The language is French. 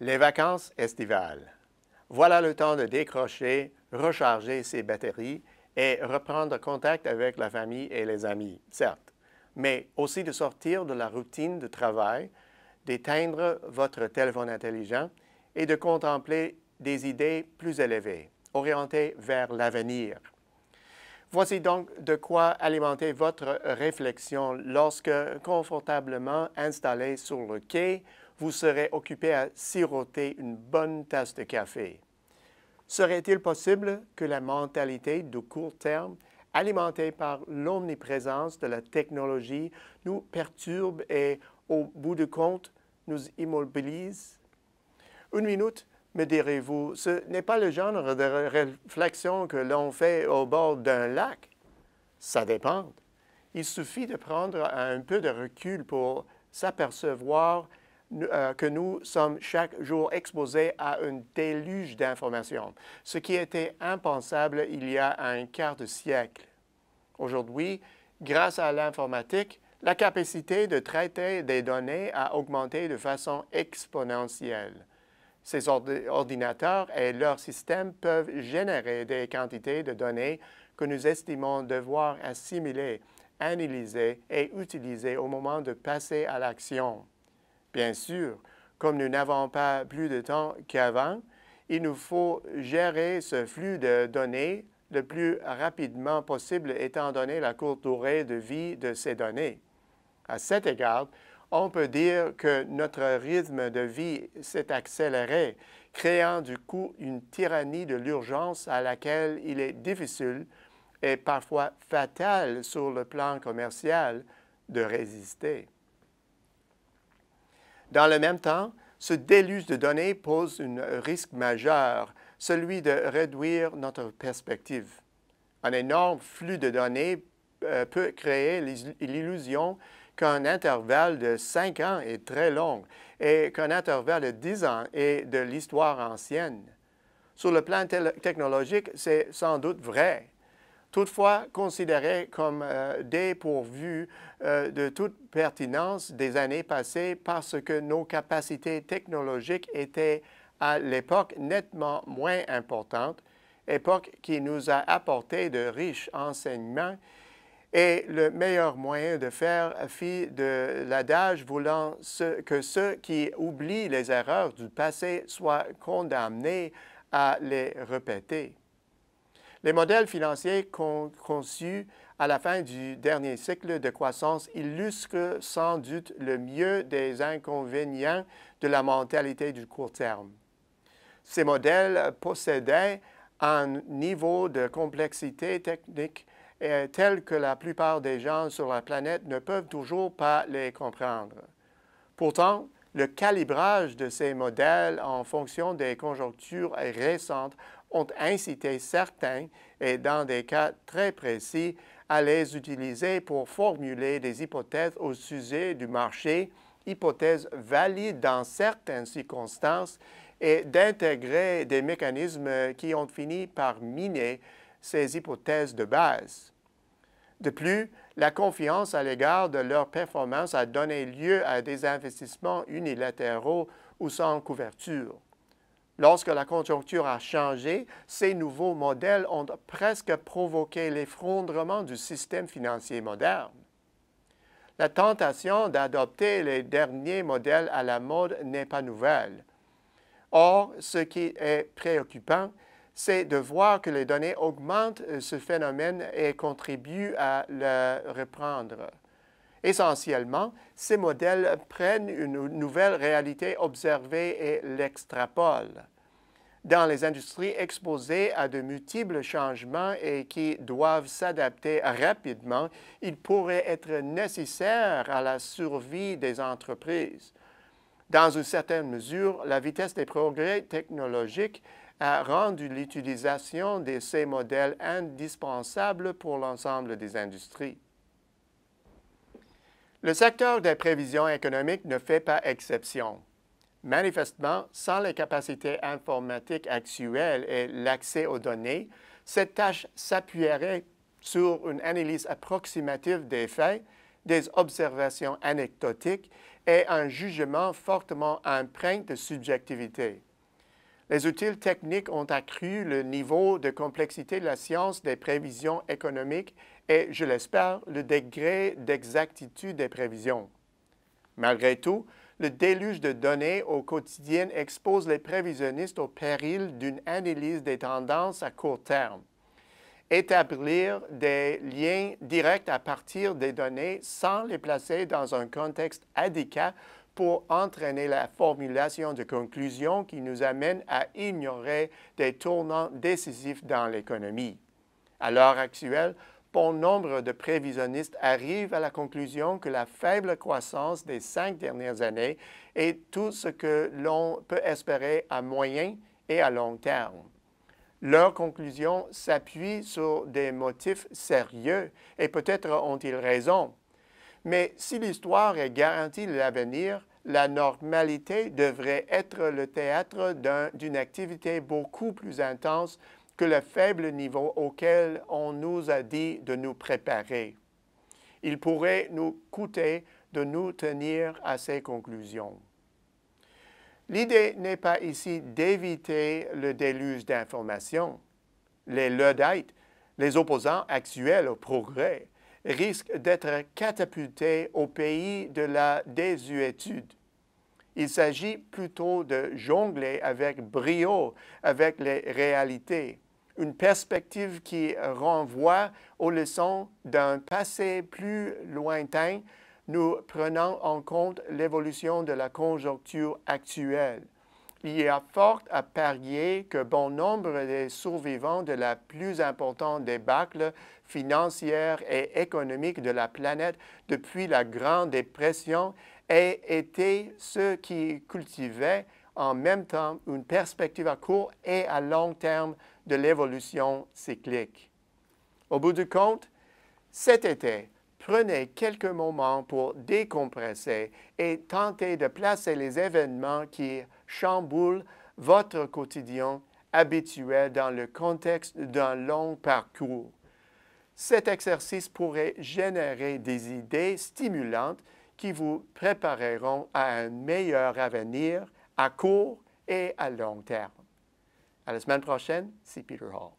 Les vacances estivales. Voilà le temps de décrocher, recharger ses batteries et reprendre contact avec la famille et les amis, certes, mais aussi de sortir de la routine de travail, d'éteindre votre téléphone intelligent et de contempler des idées plus élevées, orientées vers l'avenir. Voici donc de quoi alimenter votre réflexion lorsque, confortablement installé sur le quai, vous serez occupé à siroter une bonne tasse de café. Serait-il possible que la mentalité de court terme, alimentée par l'omniprésence de la technologie, nous perturbe et, au bout du compte, nous immobilise? Une minute, me direz-vous, ce n'est pas le genre de réflexion que l'on fait au bord d'un lac? Ça dépend. Il suffit de prendre un peu de recul pour s'apercevoir que nous sommes chaque jour exposés à un déluge d'informations, ce qui était impensable il y a un quart de siècle. Aujourd'hui, grâce à l'informatique, la capacité de traiter des données a augmenté de façon exponentielle. Ces ordinateurs et leurs systèmes peuvent générer des quantités de données que nous estimons devoir assimiler, analyser et utiliser au moment de passer à l'action. Bien sûr, comme nous n'avons pas plus de temps qu'avant, il nous faut gérer ce flux de données le plus rapidement possible étant donné la courte durée de vie de ces données. À cet égard, on peut dire que notre rythme de vie s'est accéléré, créant du coup une tyrannie de l'urgence à laquelle il est difficile et parfois fatal sur le plan commercial de résister. Dans le même temps, ce déluge de données pose un risque majeur, celui de réduire notre perspective. Un énorme flux de données peut créer l'illusion qu'un intervalle de 5 ans est très long et qu'un intervalle de 10 ans est de l'histoire ancienne. Sur le plan technologique, c'est sans doute vrai. Toutefois, considéré comme dépourvu de toute pertinence des années passées parce que nos capacités technologiques étaient à l'époque nettement moins importantes, époque qui nous a apporté de riches enseignements, et le meilleur moyen de faire fi de l'adage voulant que ceux qui oublient les erreurs du passé soient condamnés à les répéter. Les modèles financiers conçus à la fin du dernier cycle de croissance illustrent sans doute le mieux des inconvénients de la mentalité du court terme. Ces modèles possédaient un niveau de complexité technique tel que la plupart des gens sur la planète ne peuvent toujours pas les comprendre. Pourtant, le calibrage de ces modèles en fonction des conjonctures récentes ont incité certains, et dans des cas très précis, à les utiliser pour formuler des hypothèses au sujet du marché, hypothèses valides dans certaines circonstances, et d'intégrer des mécanismes qui ont fini par miner ces hypothèses de base. De plus, la confiance à l'égard de leur performance a donné lieu à des investissements unilatéraux ou sans couverture. Lorsque la conjoncture a changé, ces nouveaux modèles ont presque provoqué l'effondrement du système financier moderne. La tentation d'adopter les derniers modèles à la mode n'est pas nouvelle. Or, ce qui est préoccupant, c'est de voir que les données augmentent ce phénomène et contribuent à le reprendre. Essentiellement, ces modèles prennent une nouvelle réalité observée et l'extrapolent. Dans les industries exposées à de multiples changements et qui doivent s'adapter rapidement, il pourrait être nécessaire à la survie des entreprises. Dans une certaine mesure, la vitesse des progrès technologiques a rendu l'utilisation de ces modèles indispensable pour l'ensemble des industries. Le secteur des prévisions économiques ne fait pas exception. Manifestement, sans les capacités informatiques actuelles et l'accès aux données, cette tâche s'appuierait sur une analyse approximative des faits, des observations anecdotiques est un jugement fortement empreint de subjectivité. Les outils techniques ont accru le niveau de complexité de la science des prévisions économiques et, je l'espère, le degré d'exactitude des prévisions. Malgré tout, le déluge de données au quotidien expose les prévisionnistes au péril d'une analyse des tendances à court terme. Établir des liens directs à partir des données sans les placer dans un contexte adéquat pour entraîner la formulation de conclusions qui nous amènent à ignorer des tournants décisifs dans l'économie. À l'heure actuelle, bon nombre de prévisionnistes arrivent à la conclusion que la faible croissance des 5 dernières années est tout ce que l'on peut espérer à moyen et à long terme. Leurs conclusions s'appuient sur des motifs sérieux et peut-être ont-ils raison. Mais si l'histoire est garantie de l'avenir, la normalité devrait être le théâtre d'une activité beaucoup plus intense que le faible niveau auquel on nous a dit de nous préparer. Il pourrait nous coûter de nous tenir à ces conclusions. L'idée n'est pas ici d'éviter le déluge d'informations. Les Luddites, les opposants actuels au progrès, risquent d'être catapultés au pays de la désuétude. Il s'agit plutôt de jongler avec brio avec les réalités, une perspective qui renvoie aux leçons d'un passé plus lointain, nous prenant en compte l'évolution de la conjoncture actuelle. Il y a fort à parier que bon nombre des survivants de la plus importante débâcle financière et économique de la planète depuis la Grande Dépression aient été ceux qui cultivaient en même temps une perspective à court et à long terme de l'évolution cyclique. Au bout du compte, cet été, prenez quelques moments pour décompresser et tenter de placer les événements qui chamboulent votre quotidien habituel dans le contexte d'un long parcours. Cet exercice pourrait générer des idées stimulantes qui vous prépareront à un meilleur avenir à court et à long terme. À la semaine prochaine, c'est Peter Hall.